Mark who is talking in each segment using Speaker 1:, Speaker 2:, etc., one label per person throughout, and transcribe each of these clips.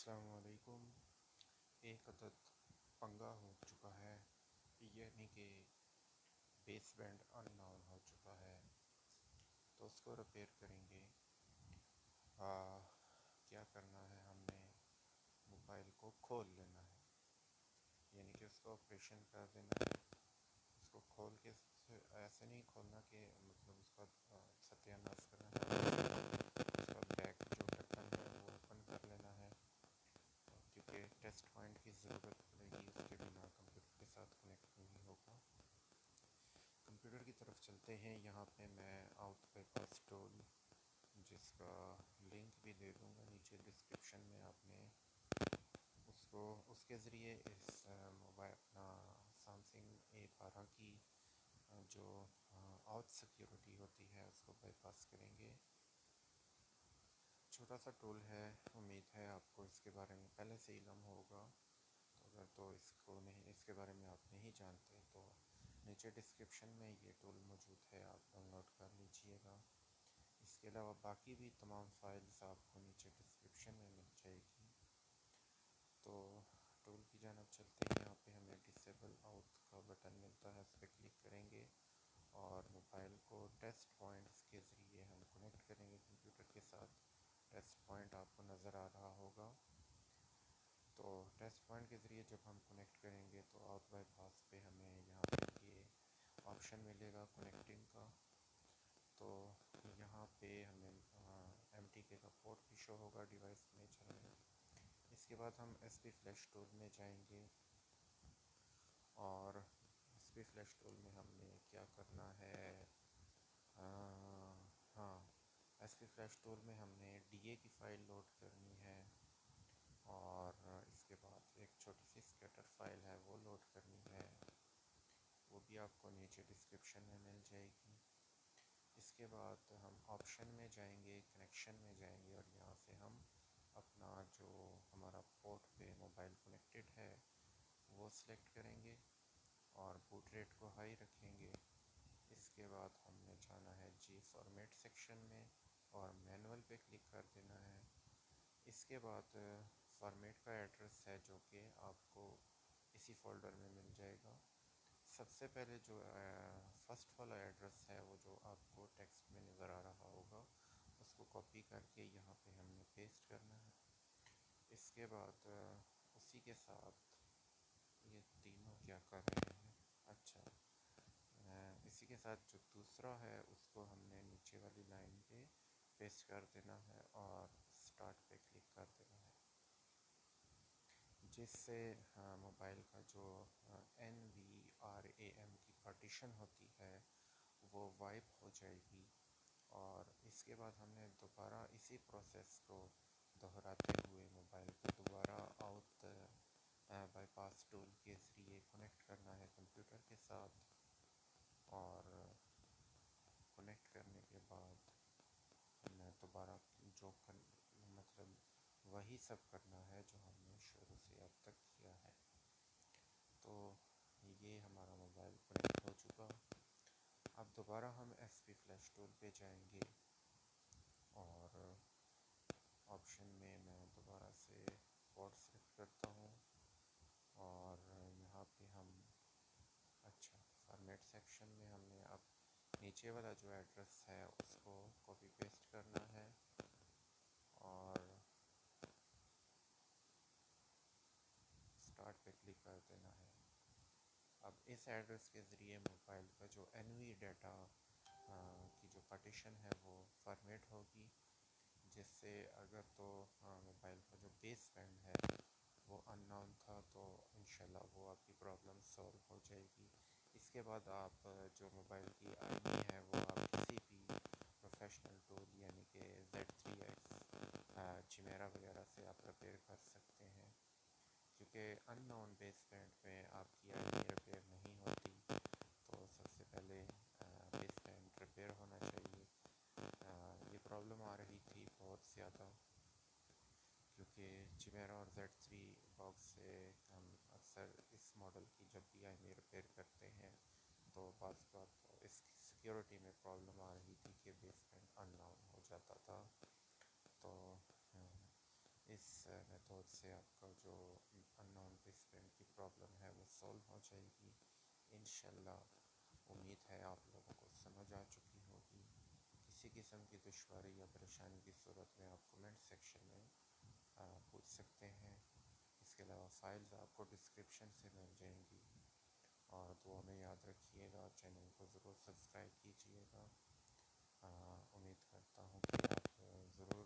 Speaker 1: السلام علیکم۔ ایک عدد پنگا ہو چکا ہے، یعنی کہ بیس بینڈ ان نون ہو چکا ہے، تو اس کو ریپیئر کریں گے۔ کیا کرنا ہے، ہم نے موبائل کو کھول لینا ہے، یعنی کہ اس کو آپریشن کر دینا ہے۔ اس کو کھول کے ایسے نہیں کھولنا کہ مطلب اس کا ستیہ ناش کرنا ہے، اس کا بیک جو ڈھکن ہے وہ اوپن کر لینا ہے، کیونکہ ٹیسٹ پوائنٹ کی ضرورت پڑے گی، اس کے بنا کمپیوٹر کے ساتھ کنیکٹ نہیں ہوگا۔ کمپیوٹر کی طرف چلتے ہیں۔ یہاں پہ میں آؤٹ بائی پاس ٹول، جس کا لنک بھی دے دوں گا نیچے ڈسکرپشن میں، آپ نے اس کے ذریعے اس موبائل اپنا سیمسنگ A12 کی جو آؤٹ سیکیورٹی ہوتی ہے اس کو بائی پاس کریں گے۔ چھوٹا سا ٹول ہے، امید ہے آپ کو اس کے بارے میں پہلے سے علم ہوگا، اگر تو اس کے بارے میں آپ نہیں جانتے تو نیچے ڈسکرپشن میں یہ ٹول موجود ہے، آپ ڈاؤن لوڈ کر لیجئے گا۔ اس کے علاوہ باقی بھی تمام فائلز آپ کو نیچے ڈسکرپشن میں مل جائے گی۔ تو ٹول کی جانب چلتے ہیں۔ یہاں پہ ہمیں ڈسیبل آؤٹ کا بٹن ملتا ہے، اس پہ کلک کریں گے اور موبائل کو ٹیسٹ پوائنٹس کے ذریعے ہم کنیکٹ کریں گے کمپیوٹر کے ساتھ۔ ٹیسٹ پوائنٹ آپ کو نظر آ رہا ہوگا، تو ٹیسٹ پوائنٹ کے ذریعے جب ہم کنیکٹ کریں گے تو آؤٹ بائی پاس پہ ہمیں یہاں پہ یہ آپشن ملے گا کنیکٹنگ کا، تو یہاں پہ ہمیں MTK کا پورٹ بھی شو ہوگا ڈیوائس میں چلنے۔ اس کے بعد ہم SP فلیش ٹول میں جائیں گے، اور SP فلیش ٹول میں ہم نے کیا کرنا ہے، ہاں SP فلیش ٹول میں ہم نے DA کی فائل لوڈ کرنی ہے، اور اس کے بعد ایک چھوٹی سی اسکیٹر فائل ہے وہ لوڈ کرنی ہے، وہ بھی آپ کو نیچے ڈسکرپشن میں مل جائے گی۔ اس کے بعد ہم آپشن میں جائیں گے، کنیکشن میں جائیں گے، اور یہاں سے ہم اپنا جو ہمارا پورٹ پہ موبائل کنیکٹڈ ہے وہ سلیکٹ کریں گے، اور بوٹ ریٹ کو ہائی رکھیں گے۔ اس کے بعد ہم نے جانا ہے جی فارمیٹ سیکشن میں، اور مینول پہ کلک کر دینا ہے۔ اس کے بعد فارمیٹ کا ایڈریس ہے جو کہ آپ کو اسی فولڈر میں مل جائے گا۔ سب سے پہلے جو فرسٹ والا ایڈریس ہے، وہ جو آپ کو ٹیکسٹ میں نظر آ رہا ہوگا، اس کو کاپی کر کے یہاں پہ ہم نے پیسٹ کرنا ہے۔ اس کے بعد اسی کے ساتھ یہ تینوں کیا کر رہے ہیں، اچھا اسی کے ساتھ جو دوسرا ہے اس کو ہم نے نیچے والی لائن پہ پیسٹ کر دینا ہے، اور اسٹارٹ پہ کلک کر دینا ہے، جس سے موبائل کا جو NVRAM کی پارٹیشن ہوتی ہے وہ وائپ ہو جائے گی۔ اور اس کے بعد ہم نے دوبارہ اسی پروسیس کو دہراتے ہوئے موبائل کو دوبارہ آؤٹ بائی پاس ٹول کے ذریعے کنیکٹ کرنا ہے کمپیوٹر کے ساتھ، اور کنیکٹ کرنے کے بعد ہمیں دوبارہ مطلب وہی سب کرنا ہے جو ہم نے شروع سے اب تک کیا ہے۔ تو یہ ہمارا موبائل کنیکٹ ہو چکا۔ اب دوبارہ ہم SP فلیش ٹول پہ جائیں گے، اور آپشن میں دوبارہ سے پورٹ سلیکٹ کرتا ہوں، اور یہاں پہ ہم اچھا فارمیٹ سیکشن میں ہم نے اب نیچے والا جو ایڈریس ہے اس کو کاپی پیسٹ کرنا ہے، اور اسٹارٹ پہ کلک کر دینا ہے۔ اب اس ایڈریس کے ذریعے موبائل کا جو NV ڈیٹا کی جو پارٹیشن ہے وہ فارمیٹ ہوگی، جس سے اگر تو موبائل کا جو بیس بینڈ ہے وہ ان نون تھا تو انشاءاللہ وہ آپ کی پرابلم سولو ہو جائے گی۔ اس کے بعد آپ جو موبائل کی ہے وہ آپ کسی بھی پروفیشنل ٹول یعنی کہ Z3X چمیرا وغیرہ سے آپ ریپیئر کر سکتے ہیں، کیونکہ ان نون بیس بینڈ میں آپ کی ریپیئر نہیں ہوتی، تو سب سے پہلے بیس بینڈ ریپیئر ہونا چاہیے۔ یہ پرابلم آ رہی تھی بہت زیادہ، کیونکہ چمیرا اور Z3 باکس سے ہم اکثر اس ماڈل کی جب بھی ریپیئر کرتے ہیں تو بعض بات اس کی سیکیورٹی میں پرابلم آ رہی تھی کہ بیس بینڈ ان نون ہو جاتا تھا۔ تو اس میتھڈ سے آپ کا جو ان نون پلیسمنٹ کی پرابلم ہے وہ سولو ہو جائے گی انشاءاللہ۔ امید ہے آپ لوگوں کو سمجھ آ چکی ہوگی۔ کسی قسم کی دشواری یا پریشانی کی صورت میں آپ کمنٹ سیکشن میں پوچھ سکتے ہیں۔ اس کے علاوہ فائلز آپ کو ڈسکرپشن سے مل جائیں گی، اور دعا میں یاد رکھیے گا، چینل کو ضرور سبسکرائب کیجیے گا۔ امید کرتا ہوں کہ آپ ضرور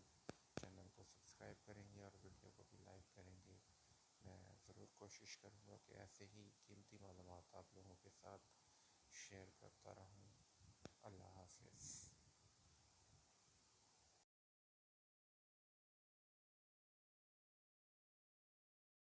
Speaker 1: چینل کو سبسکرائب کریں گے اور ویڈیو کو بھی لائک کریں گے۔ میں ضرور کوشش کروں گا کہ ایسے ہی قیمتی معلومات آپ لوگوں کے ساتھ شیئر کرتا رہوں۔